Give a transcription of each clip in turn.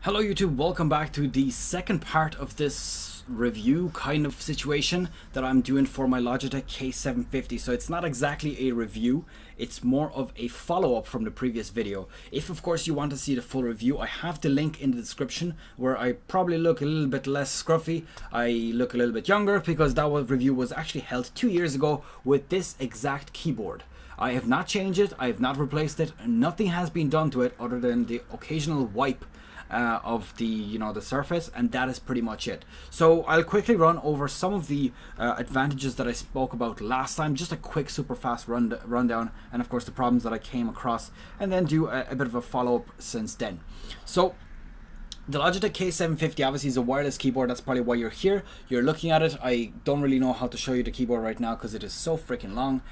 Hello YouTube, welcome back to the second part of this review kind of situation that I'm doing for my Logitech K750. So it's not exactly a review, it's more of a follow-up from the previous video. If of course you want to see the full review, I have the link in the description where I probably look a little bit less scruffy, I look a little bit younger because that review was actually held 2 years ago with this exact keyboard. I have not changed it, I have not replaced it, nothing has been done to it other than the occasional wipe of the the surface, and that is pretty much it. So I'll quickly run over some of the advantages that I spoke about last time, just a quick super fast rundown, and of course the problems that I came across, and then do a bit of a follow-up since then. So the Logitech K750 obviously is a wireless keyboard. That's probably why you're here. You're looking at it. I don't really know how to show you the keyboard right now because it is so freaking long.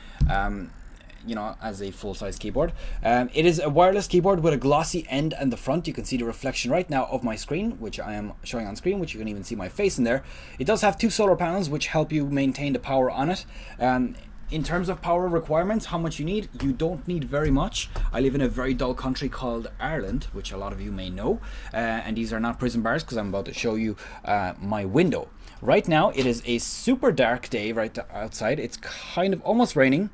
As a full-size keyboard. It is a wireless keyboard with a glossy end and the front. You can see the reflection right now of my screen, which I am showing on screen, which you can even see my face in there. It does have 2 solar panels which help you maintain the power on it. In terms of power requirements, how much you need, you don't need very much. I live in a very dull country called Ireland, which a lot of you may know, and these are not prison bars because I'm about to show you my window. Right now it is a super dark day right outside. It's kind of almost raining.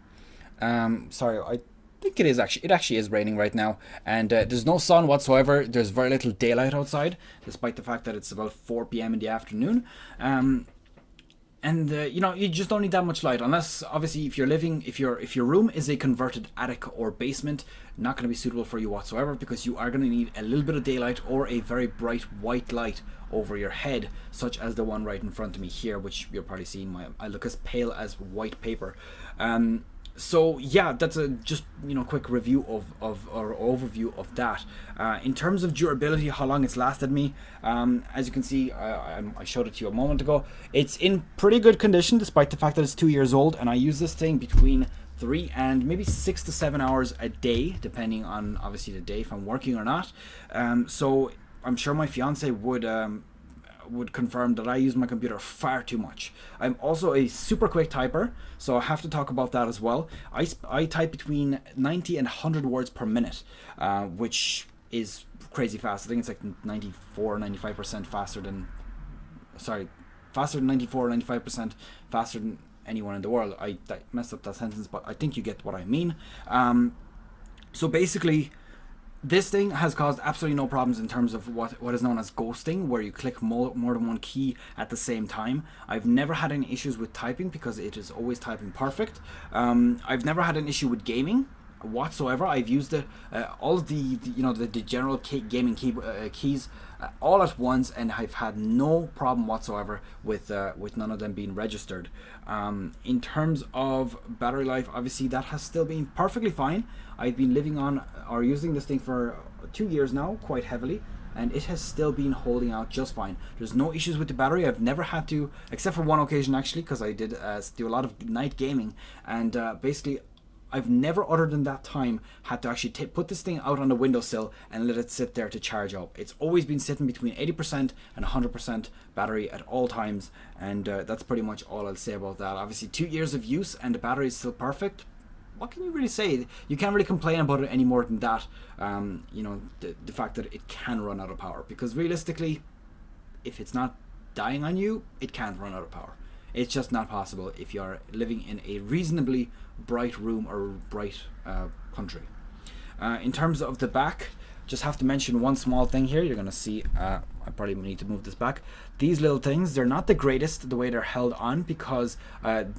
Sorry, I think it actually is raining right now, and there's no sun whatsoever. There's very little daylight outside, despite the fact that it's about 4 p.m. in the afternoon. You just don't need that much light, unless obviously if your room is a converted attic or basement, not going to be suitable for you whatsoever, because you are going to need a little bit of daylight or a very bright white light over your head, such as the one right in front of me here, which you're probably seeing. I look as pale as white paper. So yeah, that's a just quick review of or overview of that. In terms of durability, how long it's lasted me, as you can see, I showed it to you a moment ago. It's in pretty good condition, despite the fact that it's 2 years old, and I use this thing between 3 and maybe 6 to 7 hours a day, depending on obviously the day, if I'm working or not. So I'm sure my fiance would confirm that I use my computer far too much. I'm also a super quick typer, so I have to talk about that as well. I type between 90 and 100 words per minute, which is crazy fast. I think it's like 95% faster than 95% faster than anyone in the world. I messed up that sentence, but I think you get what I mean. So basically, this thing has caused absolutely no problems in terms of what is known as ghosting, where you click more than one key at the same time. I've never had any issues with typing because it is always typing perfect. I've never had an issue with gaming whatsoever. I've used it all of the general gaming keys all at once, and I've had no problem whatsoever with none of them being registered. In terms of battery life, obviously that has still been perfectly fine. I've been living on or using this thing for 2 years now, quite heavily, and it has still been holding out just fine. There's no issues with the battery. I've never had to, except for one occasion actually, because I did do a lot of night gaming, and basically I've never, other than that time, had to actually put this thing out on the windowsill and let it sit there to charge up. It's always been sitting between 80% and 100% battery at all times, and that's pretty much all I'll say about that. Obviously 2 years of use and the battery is still perfect. What can you really say? You can't really complain about it any more than that. The fact that it can run out of power, because realistically, if it's not dying on you, it can't run out of power. It's just not possible if you're living in a reasonably bright room or bright country. In terms of the back, just have to mention one small thing here. You're going to see, I probably need to move this back. These little things, they're not the greatest the way they're held on, because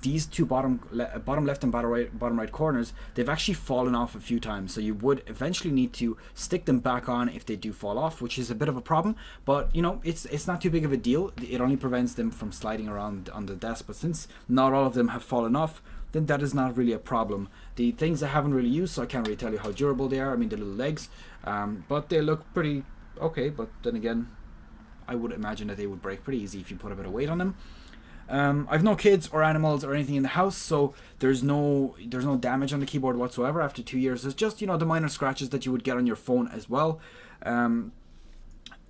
these two bottom left and bottom right corners, they've actually fallen off a few times. So you would eventually need to stick them back on if they do fall off, which is a bit of a problem. But it's not too big of a deal. It only prevents them from sliding around on the desk. But since not all of them have fallen off, then that is not really a problem. The things I haven't really used, so I can't really tell you how durable they are. I mean, the little legs, but they look pretty okay. But then again, I would imagine that they would break pretty easy if you put a bit of weight on them. I've no kids or animals or anything in the house, so there's no damage on the keyboard whatsoever after 2 years. There's just the minor scratches that you would get on your phone as well. And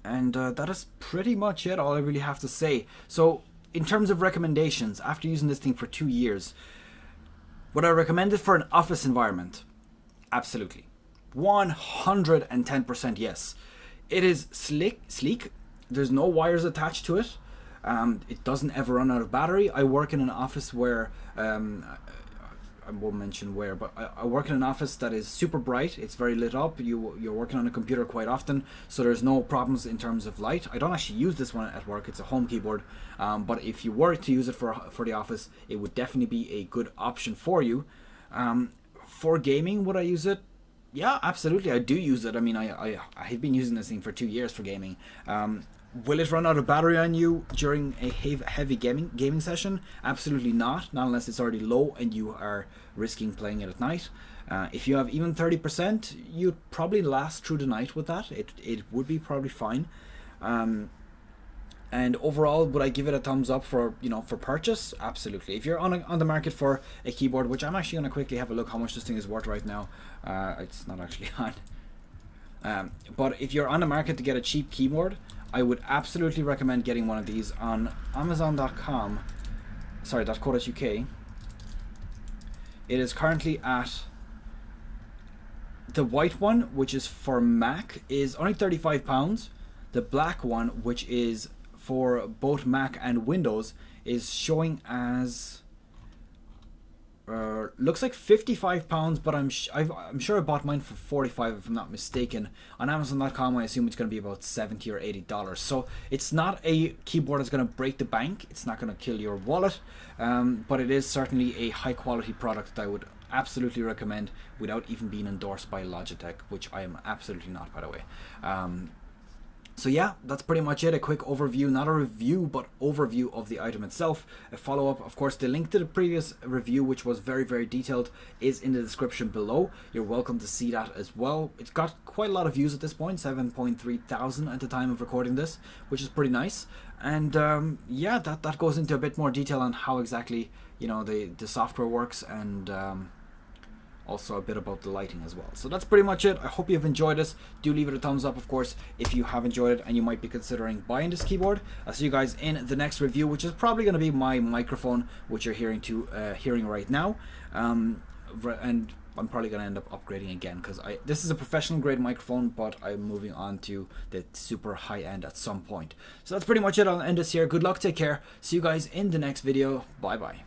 that is pretty much it, all I really have to say. So in terms of recommendations, after using this thing for 2 years, would I recommend it for an office environment? Absolutely. 110% yes. It is sleek. There's no wires attached to it. It doesn't ever run out of battery. I work in an office where I won't mention where, but I work in an office that is super bright. It's very lit up. You're working on a computer quite often, so there's no problems in terms of light. I don't actually use this one at work. It's a home keyboard, but if you were to use it for the office, it would definitely be a good option for you. For gaming, would I use it? Yeah, absolutely. I do use it. I mean, I've been using this thing for 2 years for gaming. Will it run out of battery on you during a heavy gaming session? Absolutely not unless it's already low and you are risking playing it at night. If you have even 30%, you'd probably last through the night with that. It would be probably fine. And overall, would I give it a thumbs up for purchase? Absolutely. If you're on the market for a keyboard, which I'm actually going to quickly have a look how much this thing is worth right now. It's not actually on. But if you're on the market to get a cheap keyboard, I would absolutely recommend getting one of these on Amazon.com. Sorry, .co.uk. It is currently at the white one, which is for Mac, is only £35. The black one, which is for both Mac and Windows, is showing as looks like £55, but I'm sure I bought mine for 45 if I'm not mistaken. On Amazon.com, I assume it's going to be about $70 or $80. So it's not a keyboard that's going to break the bank. It's not going to kill your wallet, but it is certainly a high quality product that I would absolutely recommend without even being endorsed by Logitech, which I am absolutely not, by the way. So yeah, that's pretty much it. A quick overview, not a review, but overview of the item itself. A follow-up, of course, the link to the previous review, which was very, very detailed, is in the description below. You're welcome to see that as well. It's got quite a lot of views at this point, 7.3 thousand at the time of recording this, which is pretty nice. And yeah, that goes into a bit more detail on how exactly, the software works, and also a bit about the lighting as well. So that's pretty much it. I hope you've enjoyed this. Do leave it a thumbs up, of course, if you have enjoyed it and you might be considering buying this keyboard. I'll see you guys in the next review, which is probably going to be my microphone, which you're hearing right now. And I'm probably going to end up upgrading again, because this is a professional grade microphone, but I'm moving on to the super high end at some point. So that's pretty much it. I'll end this here. Good luck, take care. See you guys in the next video. Bye bye.